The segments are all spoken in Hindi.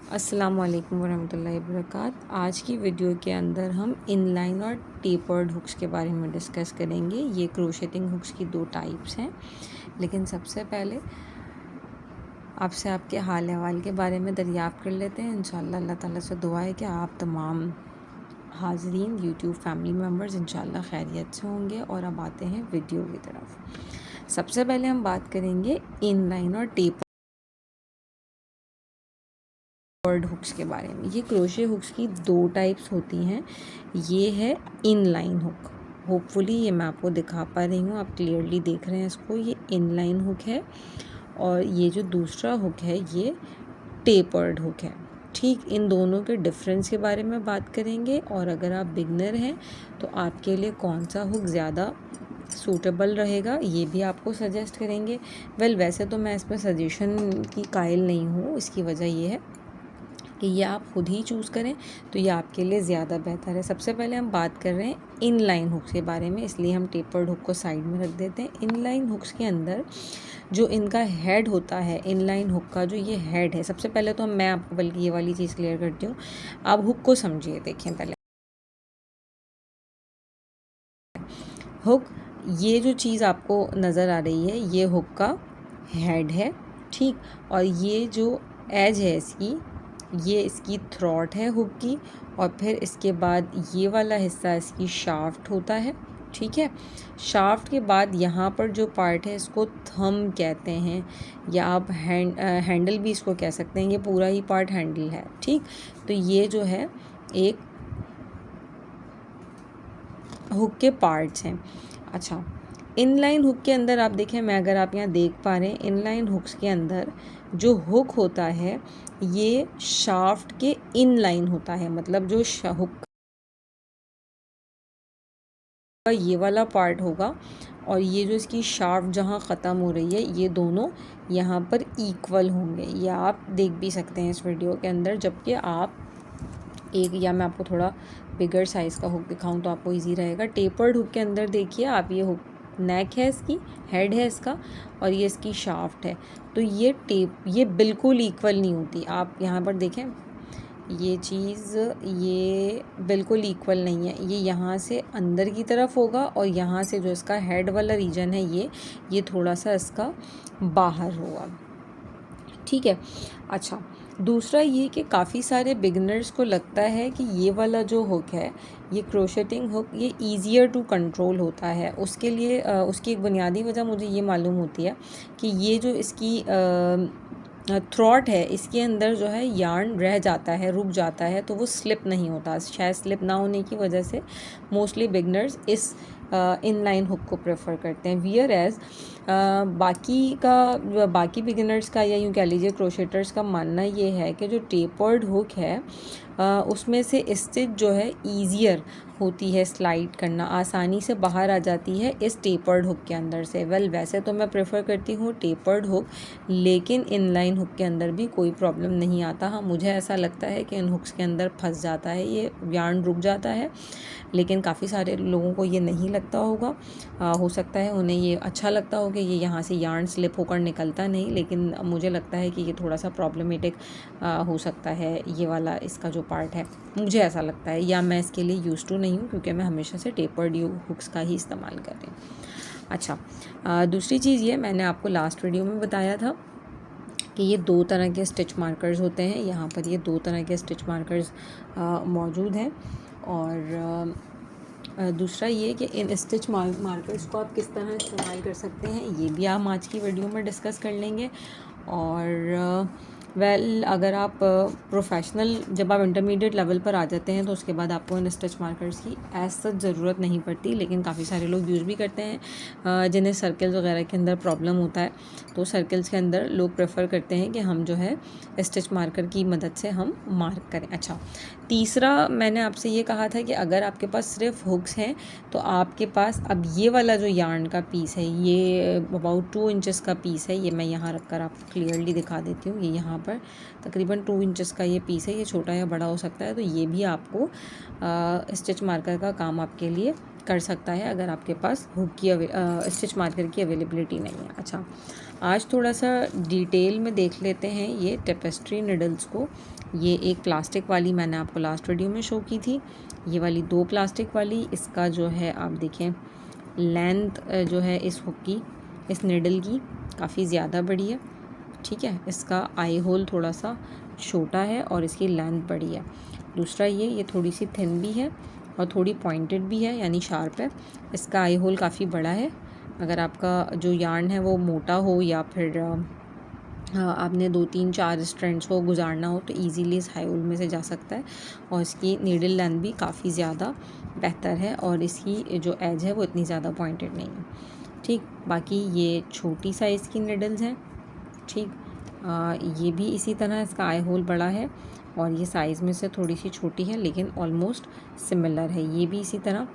अस्सलाम वालेकुम वरहमतुल्लाहि वबरकात। आज की वीडियो के अंदर हम इनलाइन और टेपर्ड हुक्स के बारे में डिस्कस करेंगे। ये क्रोशेटिंग हुक्स की दो टाइप्स हैं, लेकिन सबसे पहले आपसे आपके हाल अहवाल के बारे में दरियाफ़्त कर लेते हैं। इंशाअल्लाह अल्लाह ताला से दुआ है कि आप तमाम हाज़रीन यूट्यूब फैमिली मेम्बर्स इंशाअल्लाह खैरियत से होंगे। और अब आते हैं वीडियो की तरफ। सबसे पहले हम बात करेंगे इनलाइन और टेपर्ड हुक्स के बारे में। ये क्रोशे हुक्स की दो टाइप्स होती हैं। ये है इनलाइन हुक, होपफुली ये मैं आपको दिखा पा रही हूँ, आप क्लियरली देख रहे हैं इसको। ये इनलाइन हुक है और ये जो दूसरा हुक है ये टेपर्ड हुक है। ठीक, इन दोनों के डिफरेंस के बारे में बात करेंगे और अगर आप बिगनर हैं तो आपके लिए कौन सा हुक ज़्यादा सूटेबल रहेगा ये भी आपको सजेस्ट करेंगे। वैसे तो मैं इसमें सजेशन की कायल नहीं हूँ, इसकी वजह ये है कि ये आप खुद ही चूज़ करें तो ये आपके लिए ज़्यादा बेहतर है। सबसे पहले हम बात कर रहे हैं इनलाइन हुक्स के बारे में, इसलिए हम टेपर्ड हुक को साइड में रख देते हैं। इनलाइन हुक्स के अंदर जो इनका हेड होता है, इनलाइन हुक का जो ये हेड है, सबसे पहले तो मैं आपको बल्कि ये वाली चीज़ क्लियर करती हूँ। आप हुक को समझिए, देखें पहले हुक, ये जो चीज़ आपको नज़र आ रही है ये हुक का हेड है, ठीक। और ये जो एज है इसकी, ये इसकी थ्रॉट है हुक की, और फिर इसके बाद ये वाला हिस्सा इसकी शाफ्ट होता है, ठीक है। शाफ्ट के बाद यहाँ पर जो पार्ट है इसको थंब कहते हैं, या आप हैंडल भी इसको कह सकते हैं। ये पूरा ही पार्ट हैंडल है, ठीक। तो ये जो है एक हुक के पार्ट्स हैं। अच्छा, इनलाइन हुक के अंदर आप देखें, मैं अगर आप यहाँ देख पा रहे हैं, इनलाइन हुक्स के अंदर जो हुक होता है ये शाफ्ट के इनलाइन होता है। मतलब जो हुक का ये वाला पार्ट होगा और ये जो इसकी शाफ्ट जहाँ ख़त्म हो रही है, ये दोनों यहाँ पर इक्वल होंगे। ये आप देख भी सकते हैं इस वीडियो के अंदर। जबकि आप एक, या मैं आपको थोड़ा बिगर साइज़ का हुक दिखाऊं तो आपको इजी रहेगा। टेपर्ड हुक के अंदर देखिए आप, ये हुक नेक है इसकी, हेड है इसका, और ये इसकी शाफ्ट है। तो ये बिल्कुल इक्वल नहीं होती। आप यहाँ पर देखें, ये चीज़ ये बिल्कुल इक्वल नहीं है। ये यहाँ से अंदर की तरफ होगा और यहाँ से जो इसका हेड वाला रीजन है ये थोड़ा सा इसका बाहर होगा, ठीक है। अच्छा, दूसरा ये कि काफ़ी सारे बिगनर्स को लगता है कि ये वाला जो हुक है, ये क्रोशेटिंग हुक, ये ईज़ियर टू कंट्रोल होता है। उसके लिए उसकी एक बुनियादी वजह मुझे ये मालूम होती है कि ये जो इसकी थ्रॉट है, इसके अंदर जो है यार्न रह जाता है, रुक जाता है, तो वो स्लिप नहीं होता। शायद स्लिप ना होने की वजह से मोस्टली बिगनर्स इस इनलाइन हुक को प्रेफर करते हैं। वियर एज बाकी बिगिनर्स का, या यूँ कह लीजिए क्रोशेटर्स का मानना ये है कि जो टेपर्ड हुक है उसमें से स्टिच जो है ईज़ियर होती है, स्लाइड करना आसानी से बाहर आ जाती है इस टेपर्ड हुक के अंदर से। वैसे तो मैं प्रेफर करती हूँ टेपर्ड हुक, लेकिन इनलाइन हुक के अंदर भी कोई प्रॉब्लम नहीं आता। हाँ, मुझे ऐसा लगता है कि इन हुक्स के अंदर फंस जाता है, ये यार्न रुक जाता है, लेकिन काफ़ी सारे लोगों को ये नहीं लगता होगा। हो सकता है उन्हें ये अच्छा लगता हो कि ये यहाँ से यार्न स्लिप होकर निकलता नहीं, लेकिन मुझे लगता है कि ये थोड़ा सा प्रॉब्लमेटिक हो सकता है, ये वाला इसका जो पार्ट है, मुझे ऐसा लगता है। या मैं इसके लिए यूज़ टू नहीं हूँ, क्योंकि मैं हमेशा से टेपर्ड हुक्स का ही इस्तेमाल कर रही हूँ। अच्छा, दूसरी चीज़ ये मैंने आपको लास्ट वीडियो में बताया था कि ये दो तरह के स्टिच मार्कर्स होते हैं। यहाँ पर ये दो तरह के स्टिच मार्कर्स मौजूद हैं। और दूसरा ये कि इन स्टिच मार्कर्स को आप किस तरह इस्तेमाल कर सकते हैं, ये भी हम आज की वीडियो में डिस्कस कर लेंगे। और अगर आप प्रोफेशनल, जब आप इंटरमीडिएट लेवल पर आ जाते हैं तो उसके बाद आपको इन स्टिच मार्कर्स की एज सच ज़रूरत नहीं पड़ती, लेकिन काफ़ी सारे लोग यूज़ भी करते हैं जिन्हें सर्कल्स वगैरह के अंदर प्रॉब्लम होता है। तो सर्कल्स के अंदर लोग प्रेफर करते हैं कि हम जो है स्टिच मार्कर की मदद से हम मार्क करें। अच्छा, तीसरा मैंने आपसे ये कहा था कि अगर आपके पास सिर्फ हुक्स हैं तो आपके पास अब ये वाला जो यार्न का पीस है, ये अबाउट 2 इंचेस का पीस है। ये मैं यहाँ रख कर आपको क्लियरली दिखा देती हूँ। ये यहाँ पर तकरीबन 2 इंचेस का ये पीस है, ये छोटा या बड़ा हो सकता है। तो ये भी आपको स्टिच मार्कर का काम आपके लिए कर सकता है अगर आपके पास हुक की स्टिच मार्कर की अवेलेबिलिटी नहीं है। अच्छा, आज थोड़ा सा डिटेल में देख लेते हैं ये टेपेस्ट्री निडल्स को। ये एक प्लास्टिक वाली मैंने आपको लास्ट वीडियो में शो की थी, ये वाली 2 प्लास्टिक वाली। इसका जो है आप देखें लेंथ जो है इस हुक की, इस निडल की काफ़ी ज़्यादा बड़ी है, ठीक है। इसका आई होल थोड़ा सा छोटा है और इसकी लेंथ बड़ी है। दूसरा ये थोड़ी सी थिन भी है और थोड़ी पॉइंटेड भी है, यानी शार्प है। इसका आई होल काफ़ी बड़ा है। अगर आपका जो यार्न है वो मोटा हो या फिर आपने 2-3-4 स्ट्रैंड्स को गुजारना हो तो इजीली इस हाई होल में से जा सकता है। और इसकी नीडल लेंथ भी काफ़ी ज़्यादा बेहतर है और इसकी जो एज है वो इतनी ज़्यादा पॉइंटेड नहीं है, ठीक। बाकी ये छोटी साइज़ की नीडल्स हैं, ठीक। ये भी इसी तरह इसका आई होल बड़ा है और ये साइज़ में से थोड़ी सी छोटी है लेकिन ऑलमोस्ट सिमिलर है। ये भी इसी तरह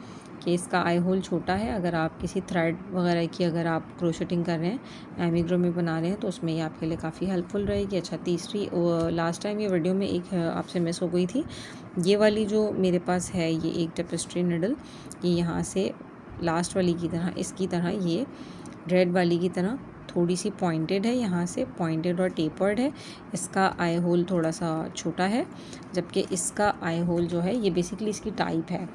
कि इसका आई होल छोटा है। अगर आप किसी थ्रेड वगैरह की अगर आप क्रोशेटिंग कर रहे हैं, एमिग्रो में बना रहे हैं, तो उसमें ये आपके लिए काफ़ी हेल्पफुल रहेगी। अच्छा, तीसरी लास्ट टाइम ये वीडियो में एक आपसे मिस हो गई थी, ये वाली जो मेरे पास है ये एक टेपेस्ट्री निडल, ये यहाँ से लास्ट वाली की तरह, इसकी तरह ये रेड वाली की तरह थोड़ी सी पॉइंटेड है, यहाँ से पॉइंटेड और टेपर्ड है। इसका आई होल थोड़ा सा छोटा है, जबकि इसका आई होल जो है ये बेसिकली इसकी टाइप है।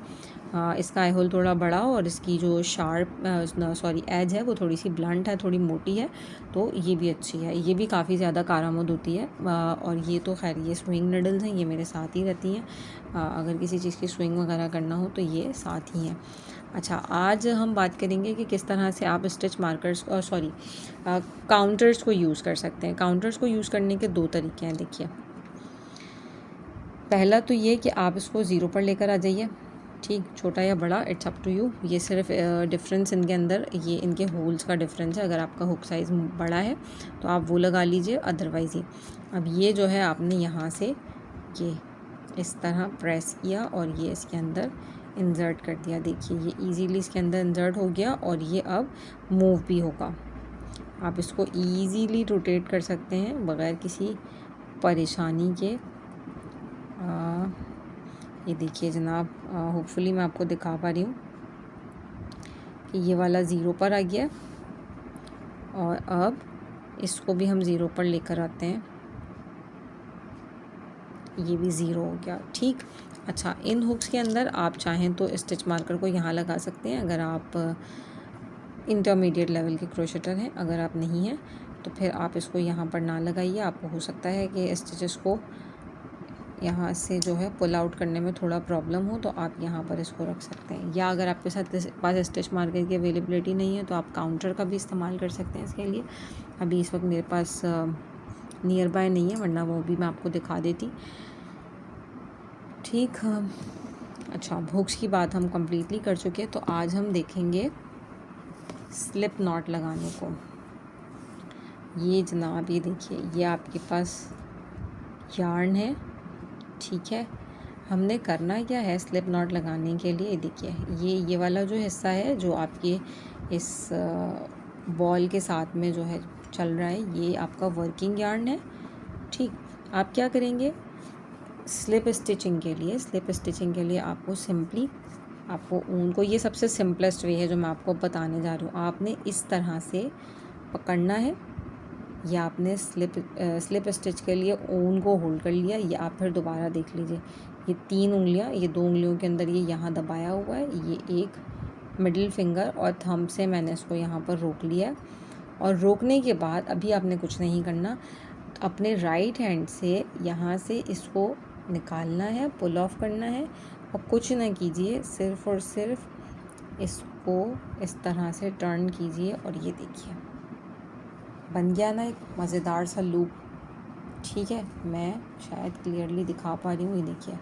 इसका आई होल थोड़ा बड़ा और इसकी जो एज है वो थोड़ी सी ब्लंट है, थोड़ी मोटी है, तो ये भी अच्छी है। ये भी काफ़ी ज़्यादा कारआमद होती है। और ये तो खैर ये स्विंग निडल्स हैं, ये मेरे साथ ही रहती हैं। अगर किसी चीज़ की स्विंग वगैरह करना हो तो ये साथ ही हैं। अच्छा, आज हम बात करेंगे कि किस तरह से आप स्टिच मार्कर्स काउंटर्स को यूज़ कर सकते हैं। काउंटर्स को यूज़ करने के 2 तरीके हैं। देखिए, पहला तो ये कि आप इसको ज़ीरो पर लेकर आ जाइए, ठीक, छोटा या बड़ा इट्स अप टू यू। ये सिर्फ डिफरेंस इनके अंदर ये इनके होल्स का डिफरेंस है। अगर आपका हुक साइज़ बड़ा है तो आप वो लगा लीजिए, अदरवाइज़ ये अब ये जो है आपने यहाँ से ये इस तरह प्रेस किया और ये इसके अंदर इंसर्ट कर दिया। देखिए ये इजीली इसके अंदर इंसर्ट हो गया और ये अब मूव भी होगा। आप इसको इजीली रोटेट कर सकते हैं बग़ैर किसी परेशानी के। ये देखिए जनाब, होपफुली मैं आपको दिखा पा रही हूँ कि ये वाला ज़ीरो पर आ गया और अब इसको भी हम ज़ीरो पर लेकर आते हैं, ये भी ज़ीरो हो गया, ठीक। अच्छा, इन हुक्स के अंदर आप चाहें तो स्टिच मार्कर को यहाँ लगा सकते हैं अगर आप इंटरमीडिएट लेवल के क्रोशेटर हैं। अगर आप नहीं हैं तो फिर आप इसको यहाँ पर ना लगाइए। आपको हो सकता है कि स्टिचेस को यहाँ से जो है पुल आउट करने में थोड़ा प्रॉब्लम हो, तो आप यहाँ पर इसको रख सकते हैं। या अगर आपके पास स्टिच मार्कर की अवेलेबिलिटी नहीं है तो आप काउंटर का भी इस्तेमाल कर सकते हैं इसके लिए। अभी इस वक्त मेरे पास नियर बाय नहीं है, वरना वो भी मैं आपको दिखा देती, ठीक। अच्छा, हुक्स की बात हम कम्प्लीटली कर चुके हैं, तो आज हम देखेंगे स्लिप नॉट लगाने को। ये जनाब, ये देखिए, ये आपके पास यार्न है, ठीक है। हमने करना क्या है स्लिप नॉट लगाने के लिए, देखिए ये वाला जो हिस्सा है जो आपके इस बॉल के साथ में जो है चल रहा है, ये आपका वर्किंग यार्न है, ठीक। आप क्या करेंगे स्लिप स्टिचिंग के लिए आपको सिंपली आपको ऊन को, ये सबसे सिंपलेस्ट वे है जो मैं आपको बताने जा रही हूँ। आपने इस तरह से पकड़ना है, या आपने स्लिप स्टिच के लिए ऊन को होल्ड कर लिया, या आप फिर दोबारा देख लीजिए, ये 3 उंगलियां, ये 2 उंगलियों के अंदर ये यहाँ दबाया हुआ है, ये एक मिडिल फिंगर और थंब से मैंने इसको यहाँ पर रोक लिया। और रोकने के बाद अभी आपने कुछ नहीं करना, अपने राइट हैंड से यहाँ से इसको निकालना है, पुल ऑफ करना है, और कुछ ना कीजिए, सिर्फ़ और सिर्फ इसको इस तरह से टर्न कीजिए और ये देखिए बन गया ना एक मज़ेदार सा लूप, ठीक है। मैं शायद क्लियरली दिखा पा रही हूँ, ये देखिए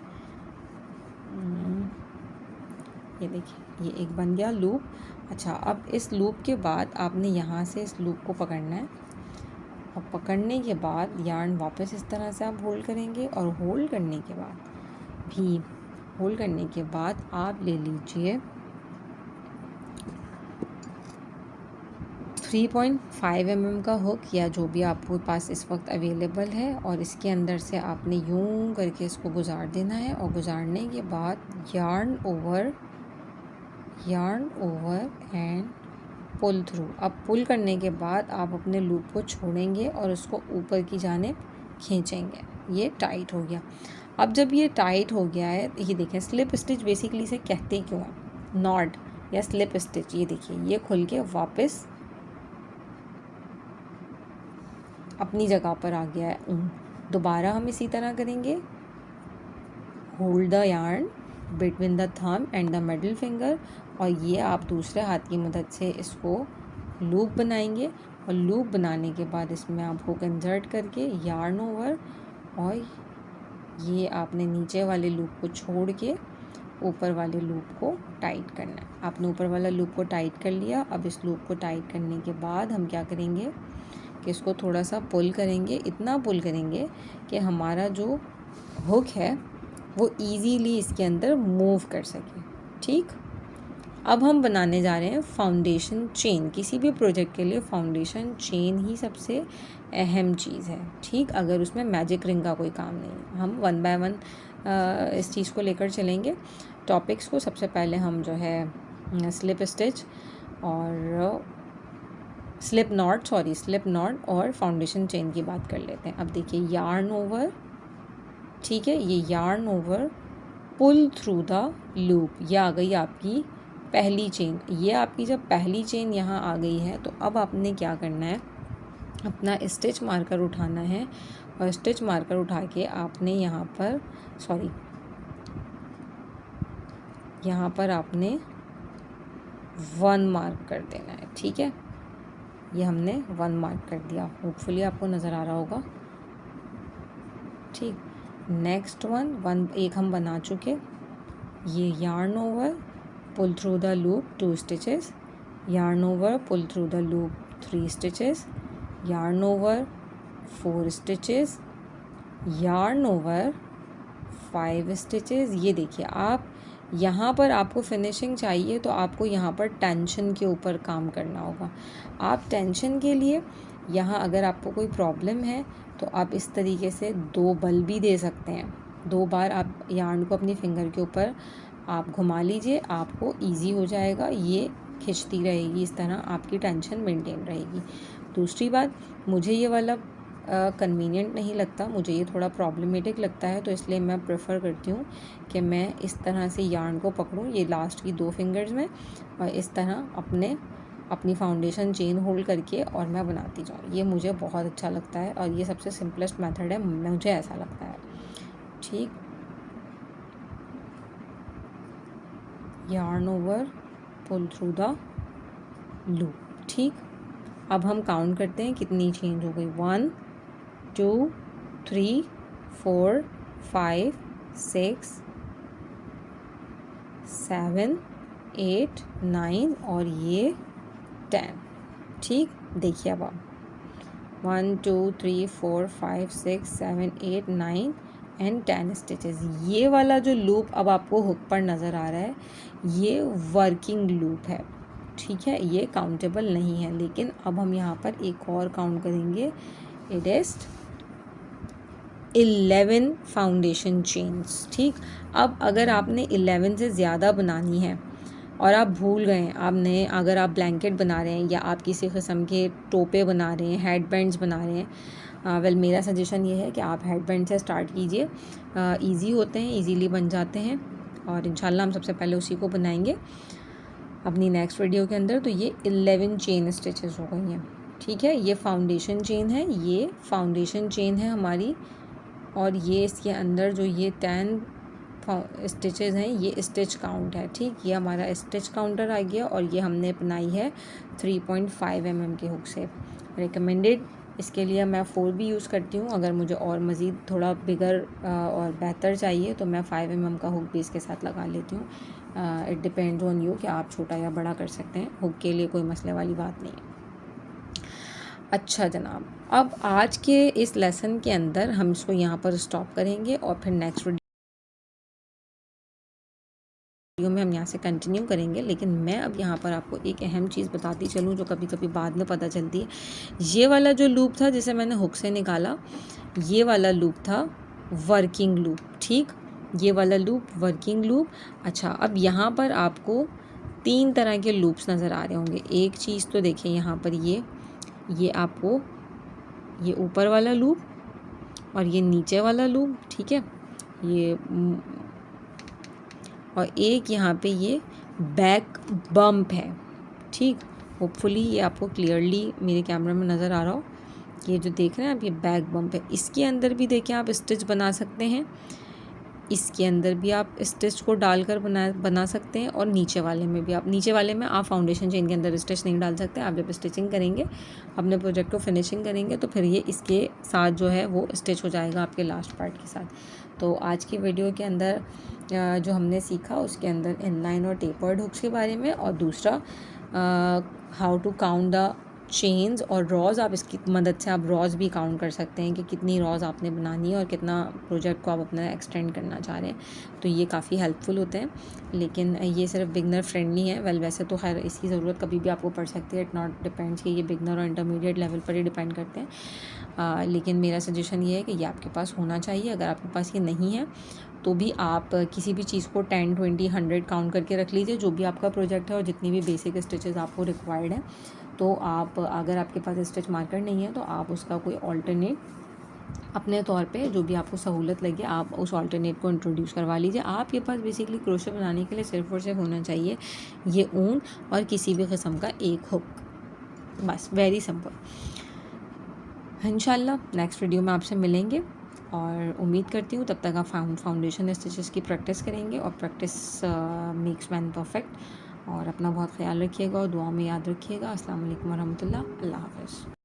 ये एक बन गया लूप। अच्छा, अब इस लूप के बाद आपने यहाँ से इस लूप को पकड़ना है, और पकड़ने के बाद यार्न वापस इस तरह से आप होल्ड करेंगे, और होल्ड करने के बाद आप ले लीजिए 3.5 mm का हुक, या जो भी आपके पास इस वक्त अवेलेबल है, और इसके अंदर से आपने यूं करके इसको गुजार देना है। और गुजारने के बाद yarn yarn over and pull through। अब पुल करने के बाद आप अपने लूप को छोड़ेंगे और उसको ऊपर की जानिब खींचेंगे। ये टाइट हो गया। अब जब ये टाइट हो गया है, ये देखें स्लिप स्टिच बेसिकली इसे कहते क्यों है, नॉट या स्लिप स्टिच। ये देखिए ये खुल के वापस अपनी जगह पर आ गया है ऊन। दोबारा हम इसी तरह करेंगे। Hold the yarn between the thumb and the middle finger, और ये आप दूसरे हाथ की मदद से इसको लूप बनाएंगे, और लूप बनाने के बाद इसमें आप हुक इंसर्ट करके यार्न ओवर, और ये आपने नीचे वाले लूप को छोड़ के ऊपर वाले लूप को टाइट करना है। आपने ऊपर वाला लूप को टाइट कर लिया। अब इस लूप को टाइट करने के बाद हम क्या करेंगे कि इसको थोड़ा सा पुल करेंगे, इतना पुल करेंगे कि हमारा जो हुक है वो इजीली इसके अंदर मूव कर सके। ठीक, अब हम बनाने जा रहे हैं फाउंडेशन चेन। किसी भी प्रोजेक्ट के लिए फाउंडेशन चेन ही सबसे अहम चीज़ है। ठीक, अगर उसमें मैजिक रिंग का कोई काम नहीं है। हम 1 बाय 1 इस चीज़ को लेकर चलेंगे टॉपिक्स को। सबसे पहले हम जो है स्लिप स्टिच और स्लिप नॉट और फाउंडेशन चेन की बात कर लेते हैं। अब देखिए यार्न ओवर, ठीक है, ये yarn over pull through the loop, ये आ गई आपकी पहली चेन। ये आपकी जब पहली चेन यहाँ आ गई है तो अब आपने क्या करना है, अपना स्टिच मार्कर उठाना है, और स्टिच मार्कर उठा के आपने यहाँ पर आपने 1 मार्क कर देना है। ठीक है, ये हमने 1 मार्क कर दिया। होपफुली आपको नज़र आ रहा होगा। ठीक, नेक्स्ट वन एक हम बना चुके। ये yarn over pull through the loop 2 stitches, yarn over pull through the loop 3 stitches, yarn over 4 stitches, yarn over 5 stitches। ये देखिए आप यहाँ पर आपको फिनिशिंग चाहिए तो आपको यहाँ पर टेंशन के ऊपर काम करना होगा। आप टेंशन के लिए यहाँ अगर आपको कोई प्रॉब्लम है तो आप इस तरीके से 2 बल भी दे सकते हैं। 2 बार आप यार्न को अपनी फिंगर के ऊपर आप घुमा लीजिए, आपको इजी हो जाएगा। ये खिंचती रहेगी, इस तरह आपकी टेंशन मेंटेन रहेगी। दूसरी बात, मुझे ये वाला कन्वीनियंट नहीं लगता, मुझे ये थोड़ा प्रॉब्लमेटिक लगता है, तो इसलिए मैं प्रेफर करती हूँ कि मैं इस तरह से यार्न को पकड़ूँ, ये लास्ट की 2 फिंगर्स में, और इस तरह अपनी फाउंडेशन चेन होल्ड करके और मैं बनाती जाऊँ। ये मुझे बहुत अच्छा लगता है और ये सबसे सिंपलेस्ट मेथड है, मुझे ऐसा लगता है। ठीक, yarn over pull through the loop। ठीक, अब हम काउंट करते हैं कितनी चेंज हो गई। 1 2 3 4 5 6 7 8 9 और ये 10। ठीक, देखिए अब आप 1 2 3 4 5 6 7 8 9 एंड 10 स्टिचेस। ये वाला जो लूप अब आपको हुक पर नज़र आ रहा है, ये वर्किंग लूप है। ठीक है, ये काउंटेबल नहीं है, लेकिन अब हम यहाँ पर एक और काउंट करेंगे। It is 11 foundation chains. ठीक, अब अगर आपने 11 से ज़्यादा बनानी है और आप भूल गए, आपने अगर आप ब्लैंकेट बना रहे हैं या आप किसी किस्म के टोपे बना रहे हैं, हेड बैंड्स बना रहे हैं, मेरा सजेशन ये है कि आप हेड बैंड से स्टार्ट कीजिए। ईजी होते हैं, ईजीली बन जाते हैं, और इंशाल्लाह हम सबसे पहले उसी को बनाएंगे अपनी नेक्स्ट वीडियो के अंदर। तो ये 11 चेन स्टिचेस हो गई हैं। ठीक है, ये फाउंडेशन चेन है, ये फाउंडेशन चेन है हमारी, और ये इसके अंदर जो ये 10 स्टिचेस हैं ये स्टिच काउंट है। ठीक, ये हमारा स्टिच काउंटर आ गया, और ये हमने बनाई है 3.5 mm के हुक से। रिकमेंडेड इसके लिए मैं 4 भी यूज़ करती हूँ। अगर मुझे और मज़ीद थोड़ा बिगर और बेहतर चाहिए तो मैं 5 mm का हुक भी इसके साथ लगा लेती हूँ। इट डिपेंड्स ऑन यू कि आप छोटा या बड़ा कर सकते हैं, हुक के लिए कोई मसले वाली बात नहीं है। अच्छा जनाब, अब आज के इस लेसन के अंदर हम इसको यहाँ पर स्टॉप करेंगे और फिर नेक्स्ट वीडियो में हम यहाँ से कंटिन्यू करेंगे। लेकिन मैं अब यहाँ पर आपको एक अहम चीज़ बताती चलूँ जो कभी कभी बाद में पता चलती है। ये वाला जो लूप था जिसे मैंने हुक से निकाला, ये वाला लूप था वर्किंग लूप। ठीक, ये वाला लूप वर्किंग लूप। अच्छा, अब यहाँ पर आपको 3 तरह के लूप्स नज़र आ रहे होंगे। एक चीज़ तो देखिए यहाँ पर ये आपको ये ऊपर वाला लूप और ये नीचे वाला लूप, ठीक है, ये और एक यहाँ पे ये बैक बम्प है, ठीक। होपफुली ये आपको क्लियरली मेरे कैमरा में नज़र आ रहा हो। ये जो देख रहे हैं आप, ये बैक बम्प है। इसके अंदर भी देखिए आप स्टिच बना सकते हैं, इसके अंदर भी आप स्टिच को डालकर बना सकते हैं, और नीचे वाले में भी नीचे वाले में आप फाउंडेशन चेन के अंदर स्टिच नहीं डाल सकते। आप जब स्टिचिंग करेंगे, अपने प्रोजेक्ट को फिनिशिंग करेंगे, तो फिर ये इसके साथ जो है वो स्टिच हो जाएगा आपके लास्ट पार्ट के साथ। तो आज की वीडियो के अंदर जो हमने सीखा उसके अंदर इनलाइन और टेपर्ड हुक्स के बारे में, और दूसरा how to count the chains और रॉज। आप इसकी मदद से आप रॉज भी काउंट कर सकते हैं कि कितनी रॉज आपने बनानी है और कितना प्रोजेक्ट को आप अपना एक्सटेंड करना चाह रहे हैं। तो ये काफ़ी हेल्पफुल होते हैं, लेकिन ये सिर्फ बिगनर फ्रेंडली है। वैसे तो खैर इसकी ज़रूरत कभी भी आपको पड़ सकती है, इट नॉट डिपेंड्स कि ये बिगनर और इंटरमीडिएट लेवल पर ही डिपेंड करते हैं। लेकिन मेरा सजेशन ये है कि ये आपके पास होना चाहिए। अगर आपके पास ये नहीं है तो भी आप किसी भी चीज़ को 10, 20, 100 काउंट करके रख लीजिए, जो भी आपका प्रोजेक्ट है और जितनी भी बेसिक स्टिचेस आपको रिक्वायर्ड है। तो आप, अगर आपके पास स्टिच मार्कर नहीं है तो आप उसका कोई ऑल्टरनेट अपने तौर पे जो भी आपको सहूलत लगे आप उस ऑल्टरनेट को इंट्रोड्यूस करवा लीजिए। आपके पास बेसिकली क्रोशे बनाने के लिए सिर्फ और सिर्फ होना चाहिए ये ऊन और किसी भी किस्म का एक हुक, बस, वेरी सिंपल। इंशाल्लाह नेक्स्ट वीडियो में आपसे मिलेंगे, और उम्मीद करती हूँ तब तक आप फाउंडेशन स्टिचेस की प्रैक्टिस करेंगे, और प्रैक्टिस मेक्स मैन परफेक्ट। और अपना बहुत ख्याल रखिएगा और दुआ में याद रखिएगा। अस्सलाम वालेकुम वरहमतुल्लाह, अल्लाह हाफ़िज़।